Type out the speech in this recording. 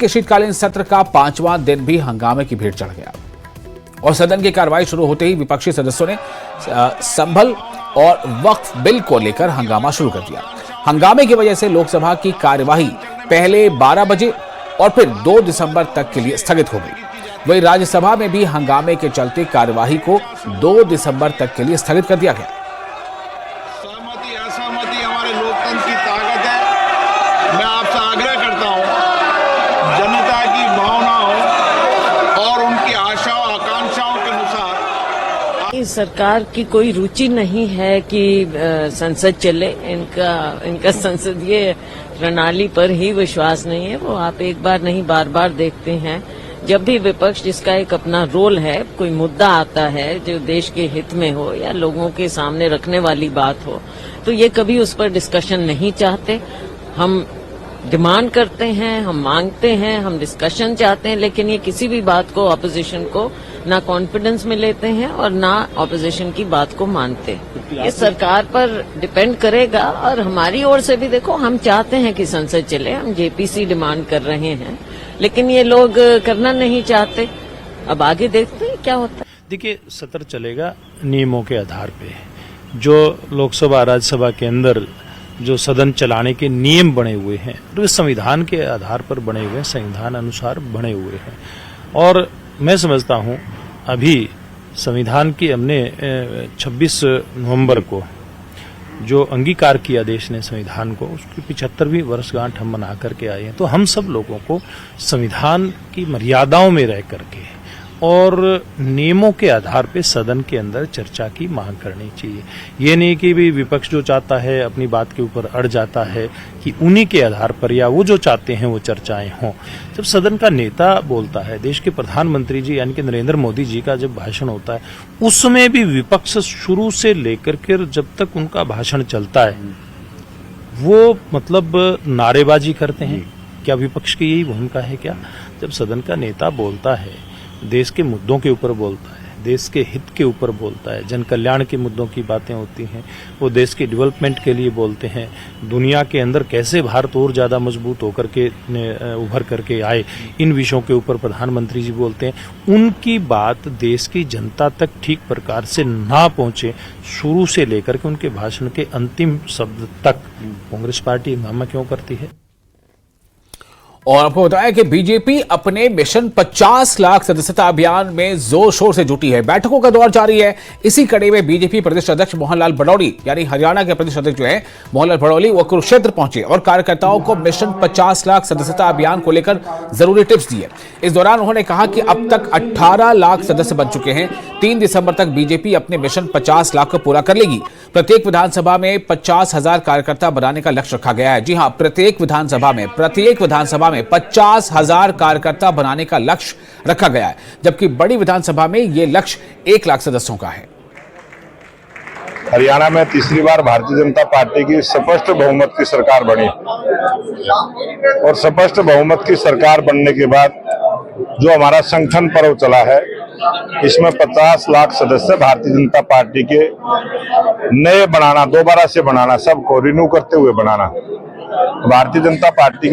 के शीतकालीन सत्र का 5वां दिन भी हंगामे की भीड़ चढ़ गया और सदन की कार्रवाई शुरू होते ही विपक्षी सदस्यों ने संभल और वक्फ बिल को लेकर हंगामा शुरू कर दिया। हंगामे की वजह से लोकसभा की कार्यवाही पहले 12 बजे और फिर 2 दिसंबर तक के लिए स्थगित हो गई। वहीं राज्यसभा में भी हंगामे के चलते कार्यवाही को 2 दिसंबर तक के लिए स्थगित कर दिया गया। सहमति असहमति हमारे लोकतंत्र की ताकत है। मैं आपसे आग्रह करता हूं, जनता की भावनाओं और उनकी आशाओं आकांक्षाओं के अनुसार सरकार की कोई रुचि नहीं है कि संसद चले। इनका संसदीय प्रणाली पर ही विश्वास नहीं है। वो आप एक बार नहीं बार बार देखते हैं, जब भी विपक्ष जिसका एक अपना रोल है, कोई मुद्दा आता है जो देश के हित में हो या लोगों के सामने रखने वाली बात हो, तो ये कभी उस पर डिस्कशन नहीं चाहते। हम डिमांड करते हैं, हम मांगते हैं, हम डिस्कशन चाहते हैं, लेकिन ये किसी भी बात को ऑपोजिशन को ना कॉन्फिडेंस में लेते हैं और ना ऑपोजिशन की बात को मानते। ये सरकार पर डिपेंड करेगा। और हमारी ओर से भी देखो, हम चाहते हैं कि संसद चले, हम जेपीसी डिमांड कर रहे हैं, लेकिन ये लोग करना नहीं चाहते। अब आगे देखते हैं क्या होता है। देखिए, सत्र चलेगा नियमों के आधार पे। जो लोकसभा राज्यसभा के अंदर जो सदन चलाने के नियम बने हुए हैं, तो संविधान के आधार पर बने हुए हैं, संविधान अनुसार बने हुए हैं। और मैं समझता हूं अभी संविधान की हमने 26 नवंबर को जो अंगीकार किया देश ने संविधान को, उसकी 75वीं वर्षगांठ हम मना करके आए हैं। तो हम सब लोगों को संविधान की मर्यादाओं में रह करके और नियमों के आधार पे सदन के अंदर चर्चा की मांग करनी चाहिए। ये नहीं कि भी विपक्ष जो चाहता है अपनी बात के ऊपर अड़ जाता है कि उन्हीं के आधार पर या वो जो चाहते हैं वो चर्चाएं हों। जब सदन का नेता बोलता है, देश के प्रधानमंत्री जी यानी कि नरेंद्र मोदी जी का जब भाषण होता है, उसमें भी विपक्ष शुरू से लेकर के जब तक उनका भाषण चलता है वो मतलब नारेबाजी करते हैं। क्या विपक्ष की यही भूमिका है क्या? जब सदन का नेता बोलता है, देश के मुद्दों के ऊपर बोलता है, देश के हित के ऊपर बोलता है, जन कल्याण के मुद्दों की बातें होती हैं, वो देश के डेवलपमेंट के लिए बोलते हैं, दुनिया के अंदर कैसे भारत और ज्यादा मजबूत होकर के उभर करके आए, इन विषयों के ऊपर प्रधानमंत्री जी बोलते हैं। उनकी बात देश की जनता तक ठीक प्रकार से ना पहुंचे, शुरू से लेकर के उनके भाषण के अंतिम शब्द तक कांग्रेस पार्टी हंगामा क्यों करती है? और आपको बताया कि बीजेपी अपने मिशन 50 लाख सदस्यता अभियान में जोर शोर से जुटी है। बैठकों का दौर जारी है। इसी कड़ी में बीजेपी प्रदेश अध्यक्ष मोहनलाल भड़ौली यानी हरियाणा के प्रदेश अध्यक्ष जो है मोहनलाल भड़ौली, वो कुरुक्षेत्र पहुंचे और कार्यकर्ताओं को मिशन 50 लाख सदस्यता अभियान को लेकर जरूरी टिप्स दिए। इस दौरान उन्होंने कहा कि अब तक 18 लाख सदस्य बन चुके हैं। 3 दिसंबर तक बीजेपी अपने मिशन 50 लाख को पूरा कर लेगी। प्रत्येक विधानसभा में 50,000 कार्यकर्ता बनाने का लक्ष्य रखा गया है। जी हां, प्रत्येक विधानसभा में 50,000 कार्यकर्ता बनाने का लक्ष्य रखा गया है, जबकि बड़ी विधानसभा में यह लक्ष्य 1 लाख सदस्यों का है। हरियाणा में तीसरी बार भारतीय जनता पार्टी की स्पष्ट बहुमत की सरकार बनी और स्पष्ट बहुमत की सरकार बनने के बाद जो हमारा संगठन पर्व चला है, इसमें 50 लाख सदस्य भारतीय जनता पार्टी के नए बनाना, दोबारा से बनाना, सबको रिन्यू करते हुए बनाना। भारतीय जनता पार्टी की